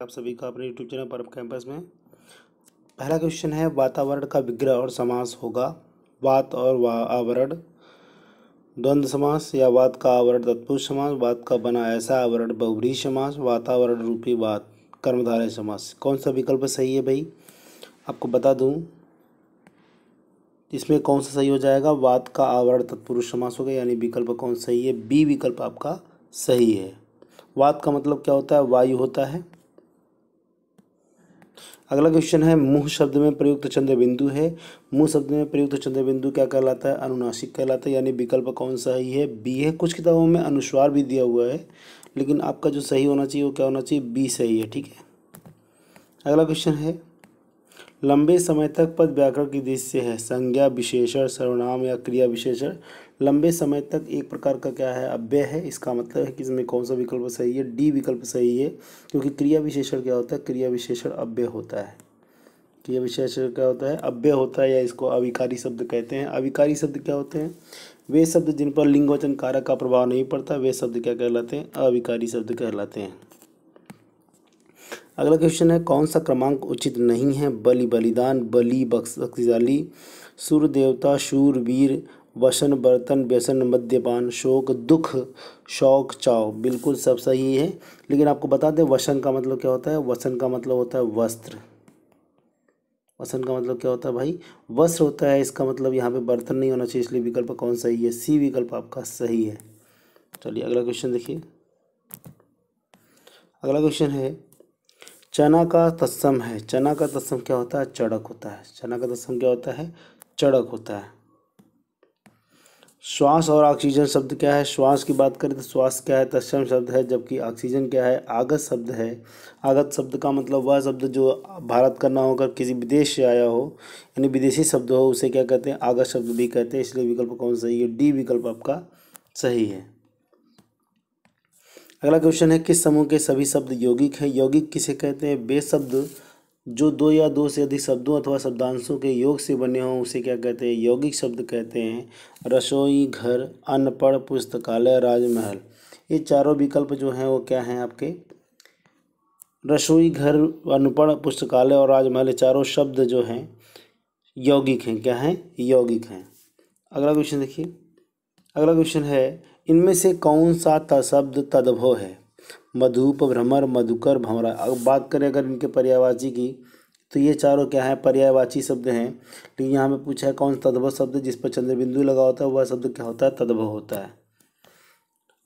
आप सभी का अपने यूट्यूब चैनल पर कैंपस में। पहला क्वेश्चन है, वातावरण का विग्रह और समास होगा वात और आवरण द्वंद्व समास, या वात का आवरण तत्पुरुष समास, वात का बना ऐसा आवरण बहुव्रीहि समास, वातावरण रूपी वात कर्मधारय समास। कौन सा विकल्प सही है भाई? आपको बता दूं, इसमें कौन सा सही हो जाएगा? वात का आवरण तत्पुरुष समास होगा, यानी विकल्प कौन सही है? बी विकल्प आपका सही है। वात का मतलब क्या होता है? वायु होता है। अगला क्वेश्चन है, मुंह शब्द में प्रयुक्त चंद्र बिंदु है। मुंह शब्द में प्रयुक्त चंद्र बिंदु क्या कहलाता है? अनुनासिक कहलाता है, यानी विकल्प कौन सा ही है? बी है। कुछ किताबों में अनुस्वार भी दिया हुआ है, लेकिन आपका जो सही होना चाहिए वो क्या होना चाहिए? बी सही है। ठीक है। अगला क्वेश्चन है, लंबे समय तक पद व्याकरण की दृष्टि से है संज्ञा विशेषण सर्वनाम या क्रिया विशेषण। लंबे समय तक एक प्रकार का क्या है? अव्यय है। इसका मतलब है कि इसमें कौन सा विकल्प सही है? डी विकल्प सही है, क्योंकि क्रिया विशेषण क्या होता है? क्रिया विशेषण अव्यय होता है। क्रिया विशेषण क्या होता है? अव्यय होता है, या इसको अविकारी शब्द कहते हैं। अविकारी शब्द क्या होते हैं? वे शब्द जिन पर लिंग वचन कारक का प्रभाव नहीं पड़ता, वे शब्द क्या कहलाते हैं? अविकारी शब्द कहलाते हैं। अगला क्वेश्चन है, कौन सा क्रमांक उचित नहीं है? बलि बलिदान, बलि बख्तियारी, सूर्य देवता, शूरवीर, वसन बर्तन, व्यसन मद्यपान, शोक दुख, शौक चाव। बिल्कुल सब सही है, लेकिन आपको बता दें वसन का मतलब क्या होता है? वसन का मतलब होता है वस्त्र। वसन का मतलब क्या होता है भाई? वस्त्र होता है। इसका मतलब यहाँ पे बर्तन नहीं होना चाहिए, इसलिए विकल्प कौन सही है? सी विकल्प आपका सही है। चलिए अगला क्वेश्चन देखिए। अगला क्वेश्चन है, चना का तत्सम है। चना का तत्सम क्या होता है? चढ़क होता है। चना का तत्सम क्या होता है? चढ़क होता है। श्वास और ऑक्सीजन शब्द क्या है? श्वास की बात करें तो श्वास क्या है? तत्सम शब्द है, जबकि ऑक्सीजन क्या है? आगत शब्द है। आगत शब्द का मतलब वह शब्द जो भारत का ना होकर किसी विदेश से आया हो, यानी विदेशी शब्द हो, उसे क्या कहते हैं? आगत शब्द भी कहते हैं। इसलिए विकल्प कौन सही है? डी विकल्प आपका सही है। अगला क्वेश्चन है, किस समूह के सभी शब्द यौगिक हैं? यौगिक किसे कहते हैं? वे शब्द जो दो या दो से अधिक शब्दों अथवा शब्दांशों के योग से बने हों, उसे क्या कहते हैं? यौगिक शब्द कहते हैं। रसोई, घर, अनपढ़, पुस्तकालय, राजमहल। ये चारों विकल्प जो हैं वो क्या हैं आपके? रसोई, घर, अनपढ़, पुस्तकालय और राजमहल, ये चारों शब्द जो हैं यौगिक हैं। क्या हैं? यौगिक हैं। अगला क्वेश्चन देखिए। अगला क्वेश्चन है, इनमें से कौन सा शब्द तद्भव है? मधुप, भ्रमर, मधुकर, भंवरा। अब बात करें अगर इनके पर्यायवाची की, तो ये चारों क्या है? पर्यायवाची शब्द हैं। लेकिन यहाँ में पूछा है कौन सा तद्भव शब्द जिस पर चंद्र बिंदु लगा होता है, वह शब्द क्या होता है? तद्भव होता है।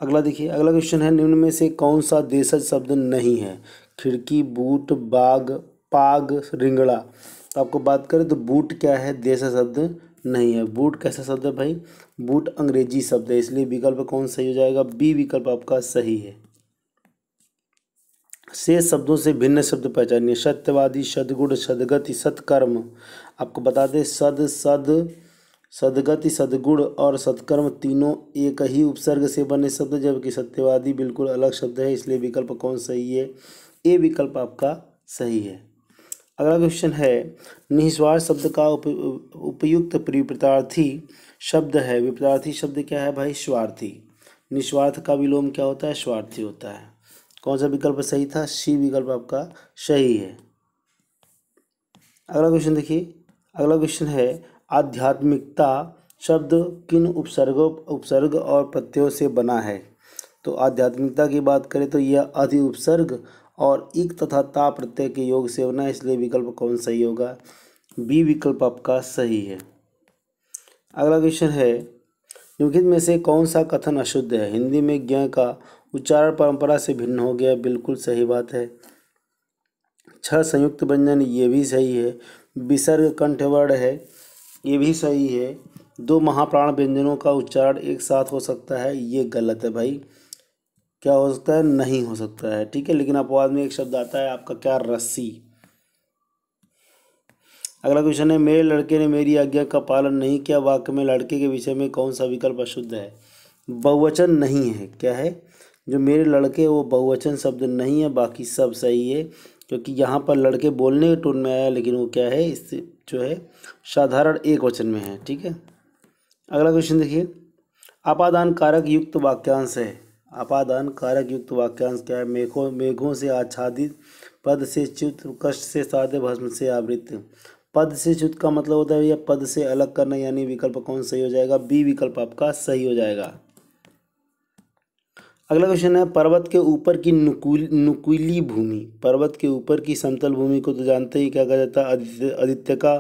अगला देखिए। अगला क्वेश्चन है, निम्न में से कौन सा देशज शब्द नहीं है? खिड़की, बूट, बाग, पाग, रिंगड़ा। तो आपको बात करें तो बूट क्या है? देशज शब्द नहीं है। बूट कैसा शब्द है भाई? बूट अंग्रेजी शब्द है, इसलिए विकल्प कौन सही हो जाएगा? बी विकल्प आपका सही है। शेष शब्दों से भिन्न शब्द पहचानिए। सत्यवादी, सद्गुण, सद्गति, सत्कर्म। आपको बता दें सद्गति, सद्गुण और सत्कर्म तीनों एक ही उपसर्ग से बने शब्द, जबकि सत्यवादी बिल्कुल अलग शब्द है, इसलिए विकल्प कौन सही है? ए विकल्प आपका सही है। अगला क्वेश्चन है, निस्वार्थ शब्द का उपयुक्त विपरीतार्थी शब्द है। विपरीतार्थी शब्द क्या है भाई? स्वार्थी। निस्वार्थ का विलोम क्या होता है? स्वार्थी होता है। कौन सा विकल्प सही था? सी विकल्प आपका सही है। अगला क्वेश्चन देखिए। अगला क्वेश्चन है, आध्यात्मिकता शब्द किन उपसर्ग और प्रत्ययों से बना है? तो आध्यात्मिकता की बात करें तो यह अधि उपसर्ग और इक तथा ता प्रत्यय के योग से बना है, इसलिए विकल्प कौन सही होगा? बी विकल्प आपका सही है। अगला क्वेश्चन है, निम्नलिखित में से कौन सा कथन अशुद्ध है? हिंदी में ज्ञ का उच्चारण परंपरा से भिन्न हो गया। बिल्कुल सही बात है। 6 संयुक्त व्यंजन, ये भी सही है। विसर्ग कंठवर्ण है, ये भी सही है। 2 महाप्राण व्यंजनों का उच्चारण एक साथ हो सकता है, ये गलत है भाई। क्या हो सकता है? नहीं हो सकता है। ठीक है, लेकिन अपवाद में एक शब्द आता है आपका क्या? रस्सी। अगला क्वेश्चन है, मेरे लड़के ने मेरी आज्ञा का पालन नहीं किया। वाक्य में लड़के के विषय में कौन सा विकल्प अशुद्ध है? बहुवचन नहीं है। क्या है? जो मेरे लड़के, वो बहुवचन शब्द नहीं है, बाकी सब सही है, क्योंकि यहाँ पर लड़के बोलने के टोन में आया, लेकिन वो क्या है? इससे जो है साधारण एक वचन में है। ठीक है। अगला क्वेश्चन देखिए। अपादान कारक युक्त वाक्यांश है। अपादान कारक युक्त वाक्यांश क्या है? मेघों से आच्छादित पद से च्युत, कष्ट से साधे, भस्म से आवृत। पद से च्युत का मतलब होता है भैया पद से अलग करना, यानी विकल्प कौन सही हो जाएगा? बी विकल्प आपका सही हो जाएगा। अगला क्वेश्चन है, पर्वत के ऊपर की नुकीली भूमि। पर्वत के ऊपर की समतल भूमि को तो जानते ही क्या कहा जाता है? आदित्यका।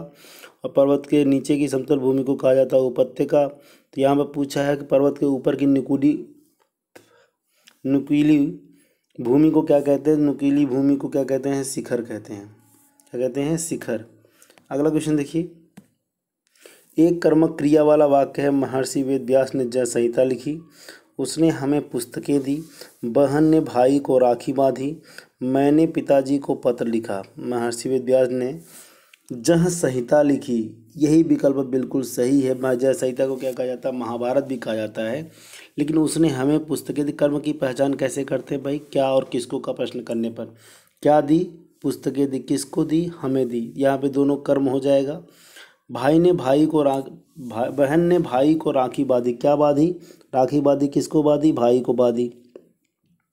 और पर्वत के नीचे की समतल भूमि को कहा जाता है उपत्यका। तो यहाँ पर पूछा है कि पर्वत के ऊपर की नुकीली भूमि को क्या कहते हैं? नुकीली भूमि को क्या कहते हैं? शिखर कहते हैं। क्या कहते हैं? शिखर। अगला क्वेश्चन देखिए, एक कर्मक क्रिया वाला वाक्य है, महर्षि वेद व्यास ने जय संहिता लिखी, उसने हमें पुस्तकें दी, बहन ने भाई को राखी बांधी, मैंने पिताजी को पत्र लिखा। महर्षि वेद व्यास ने जह संहिता लिखी, यही विकल्प बिल्कुल सही है। जय संहिता को क्या कहा जाता है? महाभारत भी कहा जाता है। लेकिन उसने हमें पुस्तकें दी, कर्म की पहचान कैसे करते हैं भाई? क्या और किसको का प्रश्न करने पर। क्या दी? पुस्तकें दी। किसको दी? हमें दी। यहाँ पे दोनों कर्म हो जाएगा। भाई ने भाई को बहन ने भाई को राखी बांधी। क्या बांधी? राखी बांधी। किसको बांधी? भाई को बांधी।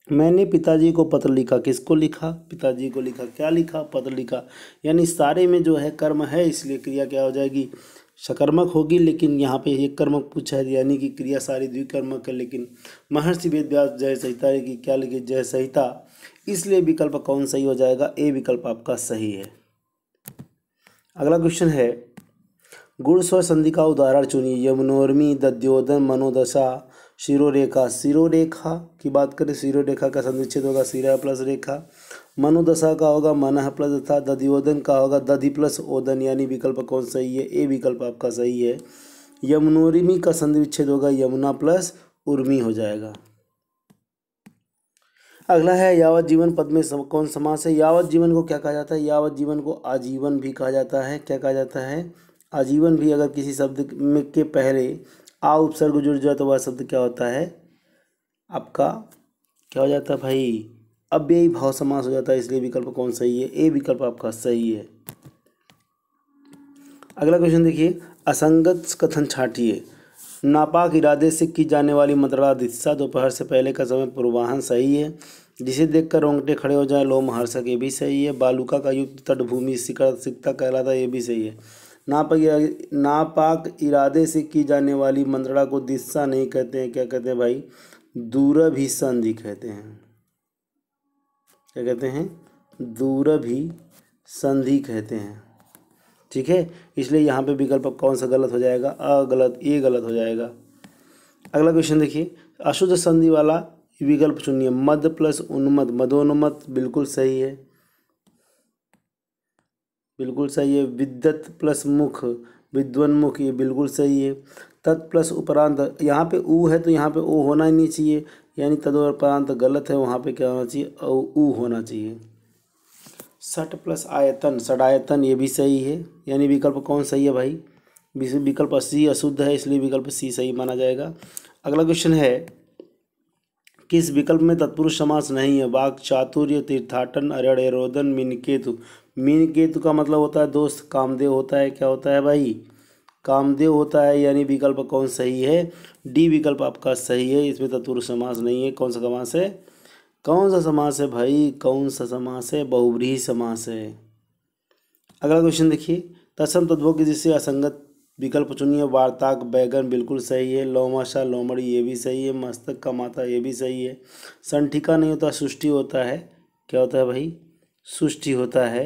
मैंने पिताजी को पत्र लिखा। किसको लिखा? पिताजी को लिखा। क्या लिखा? पत्र लिखा। यानी सारे में जो है कर्म है, इसलिए क्रिया क्या हो जाएगी? सकर्मक होगी। लेकिन यहाँ पे एक कर्मक पूछा है, यानी कि क्रिया सारी द्विकर्मक है। लेकिन महर्षि वेद व्यास जय संहिता की क्या लिखी? जय संहिता। इसलिए विकल्प कौन सही हो जाएगा? ए विकल्प आपका सही है। अगला क्वेश्चन है, गुण स्वर संधि का उदाहरण चुनिए। यमुनोर्मी, दध्योदन, मनोदशा, शिरोरेखा। शिरोरेखा की बात करें, शिरोरेखा का संधिच्छेद होगा शिरा प्लस रेखा। मनोदशा का होगा मनः प्लस तथा। दध्योदन का होगा दधि प्लस ओदन, यानी विकल्प कौन सही है? ए विकल्प आपका सही है। यमुनोर्मी का संधि विच्छेद होगा यमुना प्लस उर्मी हो जाएगा। अगला है, यावत जीवन पद में कौन समास है? यावत जीवन को क्या कहा जाता है? यावत जीवन को आजीवन भी कहा जाता है। क्या कहा जाता है? आजीवन भी। अगर किसी शब्द में के पहले आ उपसर्ग जुड़ जाए तो वह शब्द क्या होता है? आपका क्या हो जाता है भाई? अव्ययी भाव समास हो जाता है। इसलिए विकल्प कौन सही है? ए विकल्प आपका सही है। अगला क्वेश्चन देखिए, असंगत कथन छांटिए। नापाक इरादे से की जाने वाली मंत्रणा दिशा दोपहर से पहले का समय पूर्वाहन सही है। जिसे देखकर रोंगटे खड़े हो जाए लोमहर्षक, ये भी सही है। बालुका का युक्त तटभूमि सिकता कहलाता, ये भी सही है। नापाक इरादे से की जाने वाली मंत्रणा को दिशा नहीं कहते हैं। क्या कहते हैं भाई? दूरभिसंधि कहते हैं। क्या कहते हैं? दूरभिसंधि कहते हैं। ठीक है, इसलिए यहाँ पे विकल्प कौन सा गलत हो जाएगा? अगलत, ये गलत हो जाएगा। अगला क्वेश्चन देखिए, अशुद्ध संधि वाला विकल्प चुनिए। मद प्लस उन्मद, मदोन्मत बिल्कुल सही है, बिल्कुल सही है। विद्वत प्लस मुख, विद्वन्मुख, ये बिल्कुल सही है। तत् प्लस उपरांत, यहाँ पे ऊ है तो यहाँ पे ओ होना ही नहीं चाहिए, यानी तदुपरांत गलत है। वहाँ पे क्या होना चाहिए? ऊ होना चाहिए। सट प्लस आयतन, षडायतन, ये भी सही है। यानी विकल्प कौन सही है भाई? विकल्प सी अशुद्ध है, इसलिए विकल्प सी सही माना जाएगा। अगला क्वेश्चन है, किस विकल्प में तत्पुरुष समास नहीं है? वाक चातुर्य, तीर्थाटन, अरण्यरोदन, मीनकेतु। मीनकेतु का मतलब होता है दोस्त कामदेव होता है। क्या होता है भाई? कामदेव होता है। यानी विकल्प कौन सही है? डी विकल्प आपका सही है। इसमें तत्पुरुष समास नहीं है। कौन सा समास है? कौन सा समास है भाई? कौन सा समास है? बहुव्रीहि समास है। अगला क्वेश्चन देखिए, तत्सम तद्भव की जिससे असंगत विकल्प चुनिए। वार्ताक बैगन बिल्कुल सही है। लोमाशा लोमड़ी, ये भी सही है। मस्तक का माता, ये भी सही है। संठिका नहीं होता, सुष्टि होता है। क्या होता है भाई? सुष्टि होता है।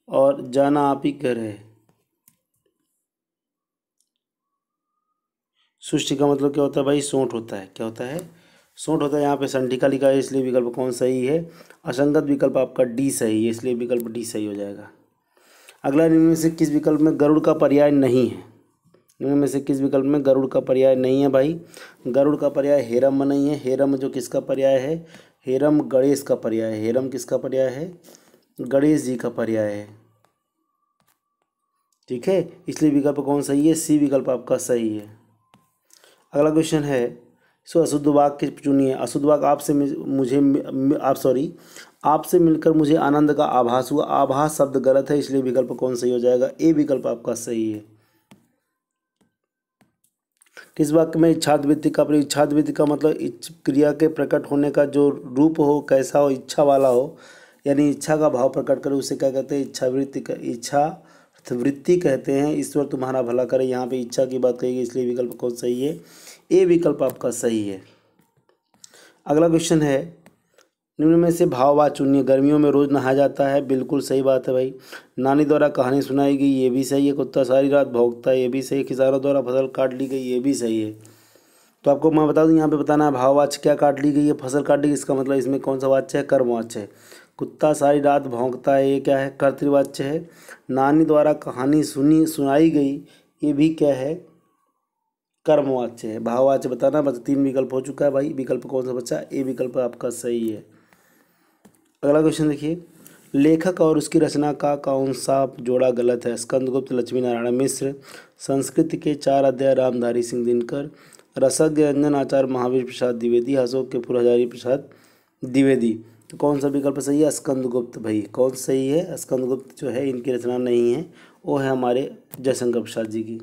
और जाना आप ही कर है, सुष्टि का मतलब क्या होता है भाई? सोंठ होता है। क्या होता है? सोंठ होता है। यहाँ पे संठिका लिखा है, इसलिए विकल्प कौन सही है? असंगत विकल्प आपका डी सही है, इसलिए विकल्प डी सही हो जाएगा। अगला, निम्न में से किस विकल्प में गरुड़ का पर्याय नहीं है? निम्न में से किस विकल्प में गरुड़ का पर्याय नहीं है भाई? गरुड़ का पर्याय हेरम नहीं है। हेरम जो किसका पर्याय है? हेरम गणेश का पर्याय है। हेरम किसका पर्याय है? गणेश जी का पर्याय है। ठीक है, इसलिए विकल्प कौन सही है? सी विकल्प आपका सही है। अगला क्वेश्चन है, सो अशुद्ध वाक्य चुनिए। अशुद्ध वाक्य आपसे मिलकर मुझे आनंद का आभास हुआ। आभास शब्द गलत है, इसलिए विकल्प कौन सही हो जाएगा? ए विकल्प आपका सही है। किस वाक्य में इच्छाद्वृत्ति का प्रयोग? इच्छाद्वृत्ति का मतलब क्रिया के प्रकट होने का जो रूप हो, कैसा हो, इच्छा वाला हो, यानी इच्छा का भाव प्रकट करे उसे क्या कहते हैं, इच्छावृत्ति कहते हैं। ईश्वर तुम्हारा भला करे, यहाँ पे इच्छा की बात कही गई, इसलिए विकल्प कौन सही है, ए विकल्प आपका सही है। अगला क्वेश्चन है, निम्न में से भाववाचक चुनिए। गर्मियों में रोज नहाया जाता है, बिल्कुल सही बात है भाई। नानी द्वारा कहानी सुनाई गई, ये भी सही है। कुत्ता सारी रात भौंकता है, ये भी सही है। किसानों द्वारा फसल काट ली गई, ये भी सही है। तो आपको मैं बता दूं, यहाँ पे बताना है भाववाचक क्या काट ली गई है, फसल काट ली गई, इसका मतलब इसमें कौन सा वाच्य है, कर्मवाच्य है। कुत्ता सारी रात भौंकता है, ये क्या है, कर्तृवाच्य है। नानी द्वारा कहानी सुनाई गई, ये भी क्या है, कर्मवाच्य है। भाववाच्य बताना, बस 3 विकल्प हो चुका है भाई। विकल्प कौन सा बचा, ए विकल्प आपका सही है। अगला क्वेश्चन देखिए, लेखक और उसकी रचना का कौन सा जोड़ा गलत है। स्कंदगुप्त लक्ष्मी नारायण मिश्र, संस्कृत के 4 अध्याय रामधारी सिंह दिनकर, रसज्ञ रंजन आचार्य महावीर प्रसाद द्विवेदी, अशोक के फुलहरियारी प्रसाद द्विवेदी। तो कौन सा विकल्प सही है, स्कंदगुप्त भाई। कौन सही है, स्कंदगुप्त जो है इनकी रचना नहीं है, वो है हमारे जयशंकर प्रसाद जी की।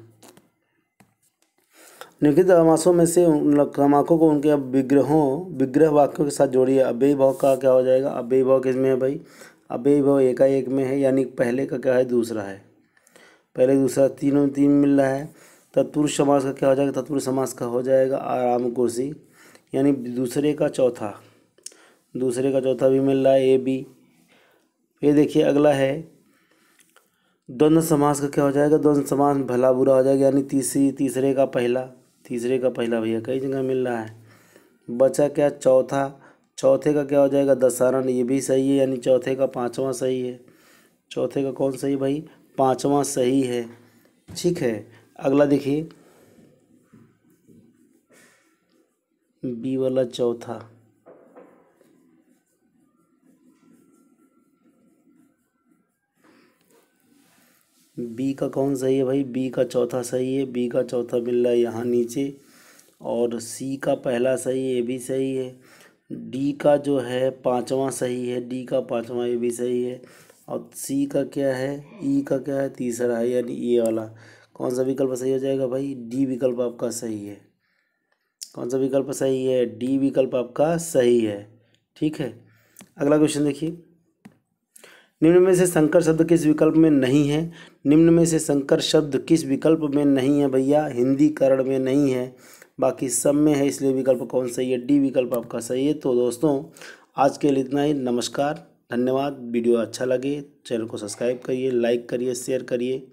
निम्नलिखित समासों में से उन क्रमांकों को उनके विग्रह वाक्यों के साथ जोड़िए। अव्ययी भाव का क्या हो जाएगा, अव्ययी भाव किसमें है भाई, अव्ययी भाव एकाएक में है, यानी पहले का क्या है, दूसरा है। पहले दूसरा तीनों तीन मिल रहा है। तत्पुरुष समास का क्या हो जाएगा, तत्पुरुष समास का हो जाएगा आराम कुर्सी, यानी दूसरे का चौथा भी मिल रहा है, ए बी। फिर देखिए अगला है, द्वंद्व समास का क्या हो जाएगा, द्वंद्व समास भला बुरा हो जाएगा, यानी तीसरे का पहला भैया कई जगह मिल रहा है। बचा क्या, चौथे का क्या हो जाएगा, दशारण, ये भी सही है, यानी चौथे का 5वां सही है। चौथे का कौन सही भाई, 5वां सही है, ठीक है। अगला देखिए, बी वाला चौथा, बी का कौन सही है भाई, बी का चौथा सही है, बी का चौथा मिल रहा है यहाँ नीचे। और सी का पहला सही है, ये भी सही है। डी का जो है 5वां सही है, डी का 5वां, ये भी सही है। और सी का क्या है, ई का क्या है, तीसरा है, यानी ये वाला। कौन सा विकल्प सही हो जाएगा भाई, डी विकल्प आपका सही है। कौन सा विकल्प सही है, डी विकल्प आपका सही है, ठीक है। अगला क्वेश्चन देखिए, निम्न में से संकर शब्द किस विकल्प में नहीं है। निम्न में से संकर शब्द किस विकल्प में नहीं है भैया, हिंदी करण में नहीं है, बाकी सब में है, इसलिए विकल्प कौन सही है, डी विकल्प आपका सही है। तो दोस्तों आज के लिए इतना ही, नमस्कार, धन्यवाद। वीडियो अच्छा लगे चैनल को सब्सक्राइब करिए, लाइक करिए, शेयर करिए।